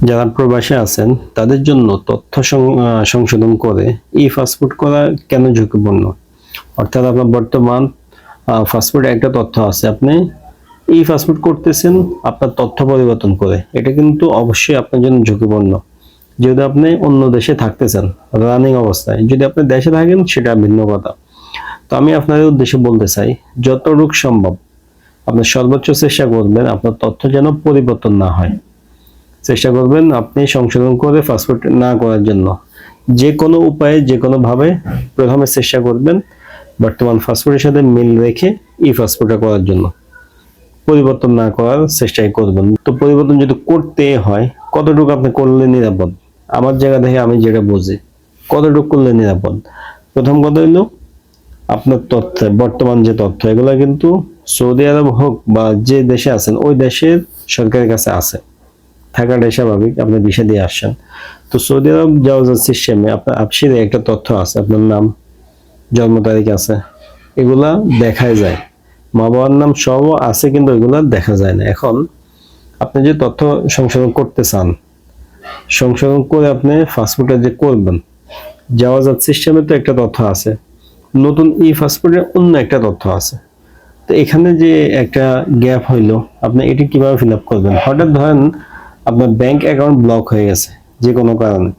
যারা প্রবাসে আছেন তাদের জন্য তথ্য সংশোধন করে ই পাসপোর্ট করা কেন ঝুঁকিপূর্ণ? অর্থাৎ আপনার বর্তমান পাসপোর্টে একটা তথ্য আছে, আপনি ই পাসপোর্ট করতেছেন আপনার তথ্য পরিবর্তন করে, এটা কিন্তু অবশ্যই আপনার জন্য ঝুঁকিপূর্ণ। যেহেতু আপনি অন্য দেশে থাকতেছেন রানিং অবস্থায়, যদি আপনি দেশে থাকেন সেটা ভিন্ন কথা। তো আমি আপনাদের উদ্দেশ্যে বলতে চাই, যতটুকু সম্ভব আপনি সর্বোচ্চ চেষ্টা করবেন আপনার তথ্য যেন পরিবর্তন না হয়। চেষ্টা করবেন আপনি সংশোধন করে পাসপোর্ট না করার জন্য। যে কোনো উপায়ে যে কোনো ভাবে প্রথমে চেষ্টা করবেন বর্তমান পাসপোর্টের সাথে মিল রেখে ই পাসপোর্টটা করার জন্য, পরিবর্তন না করার চেষ্টাই করবেন। তো পরিবর্তন যদি করতে হয়, কতটুকু আপনি করলে নিরাপদ? আমার জায়গা থেকে আমি যেটা বুঝি, কতটুকু করলে নিরাপদ। প্রথম কথা হইলো আপনার তথ্য, বর্তমান যে তথ্য এগুলো কিন্তু সৌদি আরব হোক বা যে দেশে আছেন ওই দেশের সরকারের কাছে আছে, থাকাটাই স্বাভাবিক, আপনি ভিসা দিয়ে আসছেন। তো সৌদি আরব যাওয়ার সিস্টেমে আপনার আপসিরে একটা তথ্য আছে, আপনার নাম, জন্ম তারিখ আছে, এগুলা দেখাই যায়, মা বাবার নাম সব আছে, কিন্তু এগুলা দেখা যায় না। এখন আপনি যে তথ্য সংশোধন করতে চান, সংশোধন করে আপনি পাসপোর্টে যে করবেন, যাওয়া যাওয়ার সিস্টেমে তো একটা তথ্য আছে, নতুন ই পাসপোর্টে অন্য একটা তথ্য আছে। তো এখানে যে একটা গ্যাপ হইলো, আপনি এটি কিভাবে ফিল আপ করবেন? হঠাৎ ধরেন আপনার ব্যাংক অ্যাকাউন্ট ব্লক হয়ে গেছে যে কোনো কারণে,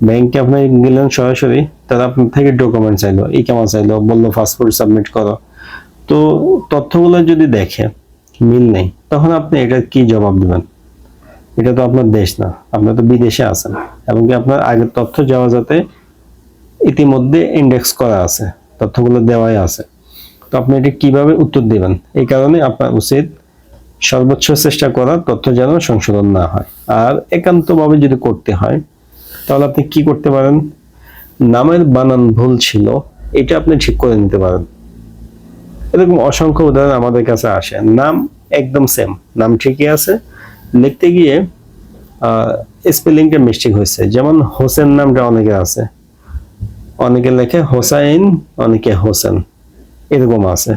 ব্যাংকে আপনি গেলেন সরাসরি, তারা আপনার থেকে ডকুমেন্ট চাইলো, এই কেমন চাইলো, বললো পাসপোর্ট সাবমিট করো। তো তথ্যগুলো যদি দেখে মিল নেই, তখন আপনি এটা কি জবাব দিবেন? এটা তো আপনার দেশ না, আপনি তো বিদেশে আছেন, এমনকি আপনার আগের তথ্য যাওয়া যাতে ইতিমধ্যে ইন্ডেক্স করা আছে, তথ্যগুলো দেওয়াই আছে। তো আপনি এটা কিভাবে উত্তর দিবেন? এই কারণে আপনার উচিত সর্বোচ্চ চেষ্টা করা তথ্য যেন সংশোধন না হয়। আর একান্তভাবে যদি করতে হয়, তাহলে আপনি কি করতে পারেন? নামের বানান ভুল ছিল, এটা আপনি ঠিক করে নিতে পারেন। এরকম অসংখ্য উদাহরণ আমাদের কাছে আসে, নাম একদম সেম, নাম ঠিকই আছে, লিখতে গিয়ে স্পেলিংটা মিস্টেক হয়েছে। যেমন হোসেন নামটা অনেকে আছে, অনেকে লেখে হোসাইন, অনেকে হোসেন, এরকম আছে।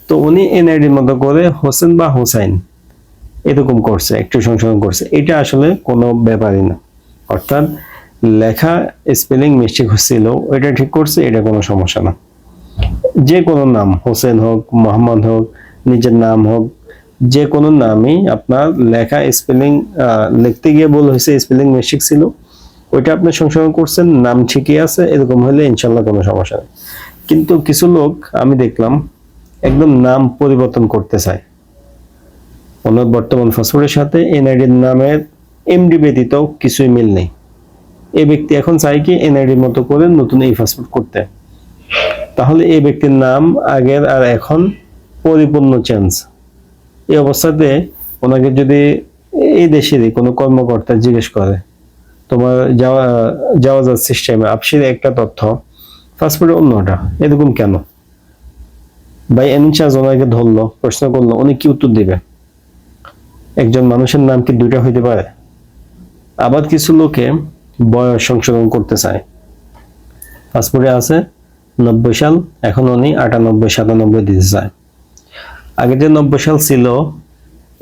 তো উনি এনআইডির মতো করে হোসেন বা হোসাইন এরকম করছে, একটু সংশোধন করছে, এটা আসলে কোনো ব্যাপারই না। অর্থাৎ লেখা স্পেলিং মিস্টেক হচ্ছিল, ওইটা ঠিক করছে, এটা কোনো সমস্যা না। যে কোনো নাম, হোসেন হোক, মোহাম্মদ হোক, নিজের নাম হোক, যে কোনো নামই আপনার লেখা স্পেলিং লিখতে গিয়ে ভুল হয়েছে, স্পেলিং মিস্টেক ছিল, ওইটা আপনি সংশোধন করছেন, নাম ঠিকই আছে, এরকম হলে ইনশাল্লাহ কোনো সমস্যা নেই। কিন্তু কিছু লোক আমি দেখলাম একদম নাম পরিবর্তন করতে চায়, ওনার বর্তমান পাসপোর্টের সাথে এনআইডির নামের এমডি ব্যতীত কিছুই মিল নেই। এই ব্যক্তি এখন চাই কি এনআইডির মতো করে নতুন এই পাসপোর্ট করতে, তাহলে এই ব্যক্তির নাম আগের আর এখন পরিপূর্ণ চেঞ্জ। এই অবস্থাতে ওনাকে যদি এই দেশেরই কোনো কর্মকর্তা জিজ্ঞেস করে, তোমার যাওয়া যাওয়ার সিস্টেমে আপসির একটা তথ্য, পাসপোর্টে অন্যটা, এরকম কেন? ভাই ইনচার্জ ওনাকে ধরলো, প্রশ্ন করলো, উনি কি উত্তর দিবে? একজন মানুষের নাম কি দুইটা হইতে পারে? আবার কিছু লোকে বয়স সংশোধন করতে চায়, পাসপোর্টে আছে 90 সাল, এখন উনি 98-97 দিতে চায়। আগে যে 90 সাল ছিল,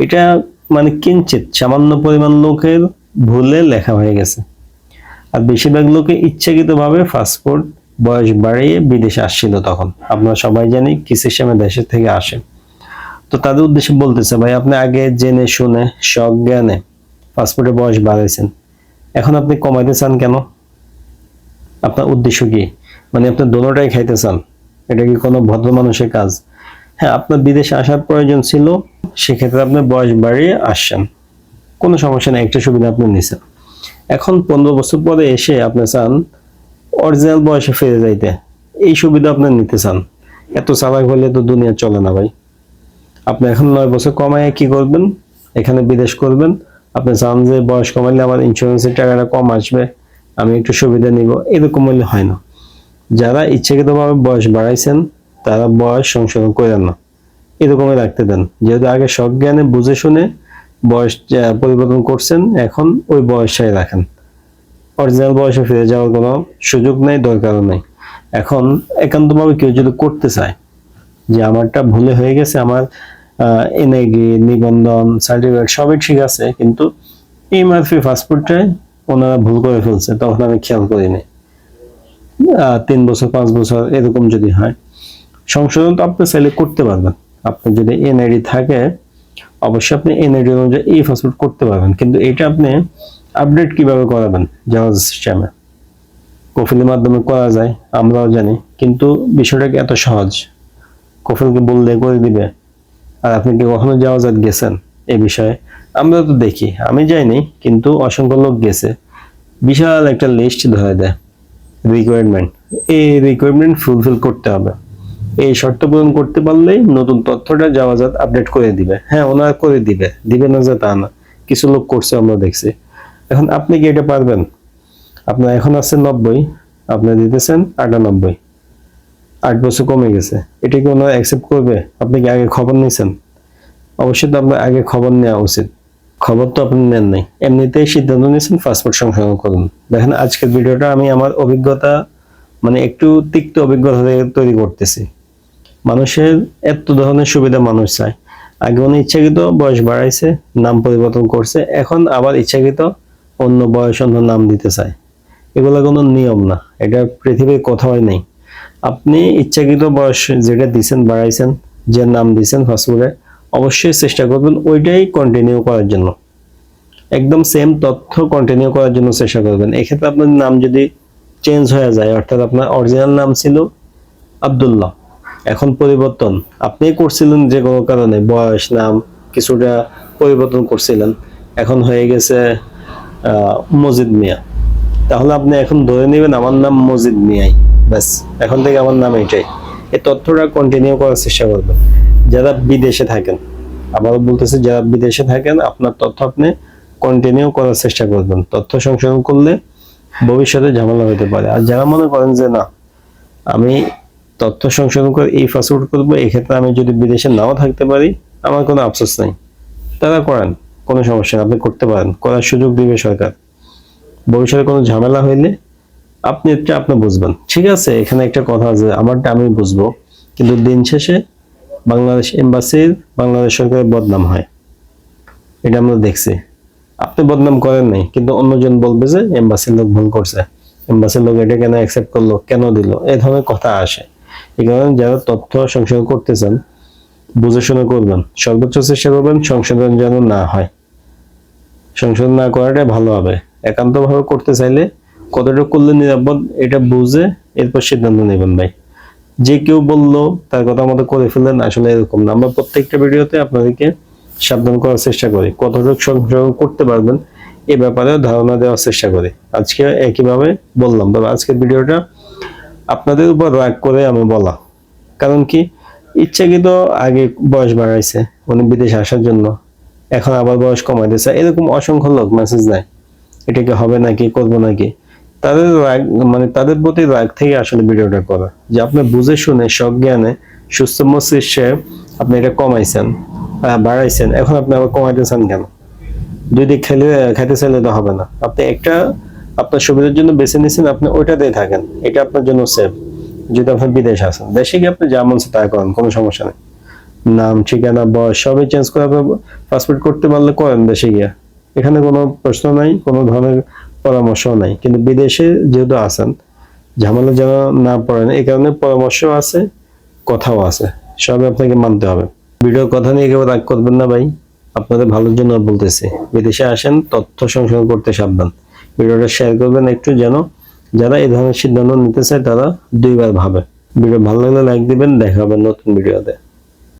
এটা মানে কিঞ্চিত সামান্য পরিমাণ লোকের ভুলে লেখা হয়ে গেছে। আর বেশিরভাগ লোকে ইচ্ছাকৃতভাবে পাসপোর্ট বয়স বাড়িয়ে বিদেশে আসছিল। তখন আপনারা সবাই জানি কি সিস্টেমে দেশের থেকে আসে। তো তাদের উদ্দেশ্যে বলতেছে, ভাই আপনি আগে জেনে শুনে সজ্ঞানে পাসপোর্টের বয়স বাড়াইছেন, এখন আপনি কমাইতে চান কেন? আপনার উদ্দেশ্য কি? মানে আপনি দোনোটাই খাইতে চান? এটা কি কোনো ভদ্র মানুষের কাজ? হ্যাঁ, আপনার বিদেশে আসার প্রয়োজন ছিল, সেক্ষেত্রে আপনি বয়স বাড়িয়ে আসছেন, কোনো সমস্যা নেই, একটা সুবিধা আপনি নিছেন। এখন 15 বছর পরে এসে আপনি চান অরিজিনাল বয়সে ফিরে যাইতে, এই সুবিধা আপনি নিতে চান। এত চালাক হলে তো দুনিয়া চলে না ভাই। আপনি এখন 9 বছর কমায় কি করবেন? এখানে বিদেশ করবেন। আপনি চান যে বয়স কমাইলে আমার ইন্স্যুরেন্সের টাকাটা কম আসবে, আমি একটু সুবিধা নিব, এরকম হলে হয় না। যারা ইচ্ছাকৃতভাবে বয়স বাড়াইছেন তারা বয়স সংশোধন করেন না, এরকমই রাখতে দেন। যেহেতু আগে সজ্ঞানে বুঝে শুনে বয়স পরিবর্তন করছেন, এখন ওই বয়সটাই রাখেন। অরিজিনাল বয়সে ফিরে যাওয়ার কোনো সুযোগ নেই, দরকারও নেই। এখন একান্তভাবে কেউ যদি করতে চায় যে আমারটা ভুলে হয়ে গেছে, আমার এনআইডি, নিবন্ধন, সার্টিফিকেট সবই ঠিক আছে, কিন্তু এই মাত্র পাসপোর্টটায় ওনারা ভুল করে ফেলছে, তখন আমি খেয়াল করিনি। 3 বছর 5 বছর এরকম যদি হয়, সংশোধন তো আপনি চাইলে করতে পারবেন। আপনার যদি এনআইডি থাকে অবশ্যই আপনি এনআইডি অনুযায়ী ই পাসপোর্ট করতে পারবেন, কিন্তু এটা আপনি আপডেট কিভাবে করাবেন জাওয়াজ সিস্টেমে? কফিলের মাধ্যমে করা যায়, আমরাও জানি, কিন্তু বিষয়টা কি এত সহজ? কফিলকে বললে করে দিবে? আর আপনি কি কখনো জাওয়াজাত গেছেন এই বিষয়ে? আমরা তো দেখি, আমি যাইনি কিন্তু অসংখ্য লোক গেছে, বিশাল একটা লিস্ট ধরে দেয় রিকোয়ারমেন্ট, এই রিকোয়ারমেন্ট ফুলফিল করতে হবে, এই শর্ত পূরণ করতে পারলেই নতুন তথ্যটা জাওয়াজাত আপডেট করে দিবে। হ্যাঁ, ওনারা করে দিবে না যে তা না, কিছু লোক করছে আমরা দেখছি। এখন আপনি কি এটা পারবেন? আপনার এখন আছে 90, আপনি দিতেছেন 98, 8 বছর কমে গেছে, এটা কি ওনারা অ্যাকসেপ্ট করবে? আপনি কি আগে খবর নিয়েছেন? অবশ্যই তো আপনার আগে খবর নেওয়া উচিত, খবর তো আপনি নেন নাই, এমনিতেই সিদ্ধান্ত নিয়েছেন পাসপোর্ট সংশোধন করুন। দেখেন আজকের ভিডিওটা আমি আমার অভিজ্ঞতা, মানে একটু তিক্ত অভিজ্ঞতা থেকে তৈরি করতেছি। মানুষের এত ধরনের সুবিধা মানুষ চায়, আগে উনি ইচ্ছাকৃত বয়স বাড়াইছে, নাম পরিবর্তন করছে, এখন আবার ইচ্ছাকৃত অন্য বয়স অন্য নাম দিতে চায়। এগুলো কোনো নিয়ম না, এটা পৃথিবীর কোথাও নেই। আপনি ইচ্ছাকৃত বয়স যেটা দিচ্ছেন বাড়াইছেন, যে নাম দিচ্ছেন পাসপোর্টে, অবশ্যই চেষ্টা করবেন ওইটাই কন্টিনিউ করার জন্য, একদম সেম তথ্য কন্টিনিউ করার জন্য চেষ্টা করবেন। এক্ষেত্রে আপনার নাম যদি চেঞ্জ হয়ে যায়, অর্থাৎ আপনার অরিজিনাল নাম ছিল আব্দুল্লাহ, এখন পরিবর্তন আপনি করছিলেন যে কোনো কারণে, বয়স নাম কিছুটা পরিবর্তন করছিলেন, এখন হয়ে গেছে মজিদ মিয়া, তাহলে আপনি এখন ধরে নেবেন আমার নাম মজিদ মিয়াই, ব্যাস এখন থেকে আমার নাম এটাই। এই তথ্যটা কন্টিনিউ করার চেষ্টা করবেন। যারা বিদেশে থাকেন, আবারও বলতেছি, যারা বিদেশে থাকেন আপনার তথ্য আপনি কন্টিনিউ করার চেষ্টা করবেন। তথ্য সংশোধন করলে ভবিষ্যতে ঝামেলা হতে পারে। আর যারা মনে করেন যে না, আমি তথ্য সংশোধন করে এই পাসওয়ার্ড করবো, এক্ষেত্রে আমি যদি বিদেশে নাও থাকতে পারি আমার কোনো আফসোস নাই, তারা করেন, কোনো সমস্যা নেই, আপনি করতে পারেন, করার সুযোগ দিবে সরকার। ভবিষ্যতে কোনো ঝামেলা হইলে আপনি বুঝবেন। ঠিক আছে, এখানে একটা কথা আছে, আমারটা আমি বুঝবো, কিন্তু দিন শেষে বাংলাদেশ এম্বাসির, বাংলাদেশ সরকারের বদনাম হয়, এটা আমরা দেখছি। আপনি বদনাম করেন নাই, কিন্তু অন্যজন বলবে যে এম্বাসির লোক ভুল করছে, এম্বাসির লোক এটা কেন অ্যাকসেপ্ট করলো, কেন দিল, এই ধরনের কথা আসে। এই কারণে যারা তথ্য সংশোধন করতে চান বুঝে শুনে করবেন, সর্বোচ্চ চেষ্টা করবেন সংশোধন যেন না হয়, সংশোধন না করাটাই ভালো হবে। একান্তভাবে করতে চাইলে কতটুকু করলে নিরাপদ এটা বুঝে এরপর সিদ্ধান্ত নেবেন ভাই। যে কেউ বললো তার কথা মতো করে ফেলেন, আসলে এরকম না। আমরা প্রত্যেকটা ভিডিওতে আপনাদেরকে সাবধান করার চেষ্টা করি, কতটুকু সংশোধন করতে পারবেন এ ব্যাপারে ধারণা দেওয়ার চেষ্টা করি। আজকে একইভাবে বললাম, তবে আজকের ভিডিওটা আপনাদের উপর রাগ করে আমি বলা, কারণ কি ইচ্ছাকৃত আগে বয়স বাড়াইছে উনি বিদেশে আসার জন্য, এখন আবার বয়স কমাইতেছে, এরকম অসংখ্য লোক মেসেজ দেয়, এটা কি হবে নাকি, করবো নাকি, তাদের রাগ, মানে তাদের প্রতি রাগ থেকে আসলে ভিডিওটা করা, যে আপনি বুঝে শুনে সজ্ঞানে সুস্থ মস্তিষ্কে আপনি এটা কমাইছেন, বাড়াইছেন, এখন আপনি আবার কমাইতেছেন কেন? দুই দিক খাইতে চাইলে তো হবে না। আপনি একটা আপনার সুবিধার জন্য বেছে নিয়েছেন, আপনি ওইটাতেই থাকেন, এটা আপনার জন্য সেফ। যদি আপনি বিদেশে আছেন, দেশে গিয়ে আপনি যা মন চায় তা করেন, কোনো সমস্যা নেই, নাম ঠিকানা বয়স সবই চেঞ্জ করে আপনি পাসপোর্ট করতে পারলে করেন দেশে গিয়া, এখানে কোনো প্রশ্ন নাই, কোনো ধরনের পরামর্শ নাই। কিন্তু বিদেশে যেহেতু আছেন, ঝামেলা যেন না পড়েন এই কারণে পরামর্শ আছে, কথাও আছে, সবই আপনাকে মানতে হবে। ভিডিওর কথা নিয়ে কেউ রাগ করবেন না ভাই, আপনাদের ভালোর জন্য বলতেছি। বিদেশে আসেন, তথ্য সংশোধন করতে সাবধান। ভিডিওটা শেয়ার করবেন একটু, যেন যারা এই ধরনের সিদ্ধান্ত নিতে চায় তারা দুইবার ভাবে। ভিডিও ভালো লাগলে লাইক দিবেন, দেখা হবে নতুন ভিডিওতে।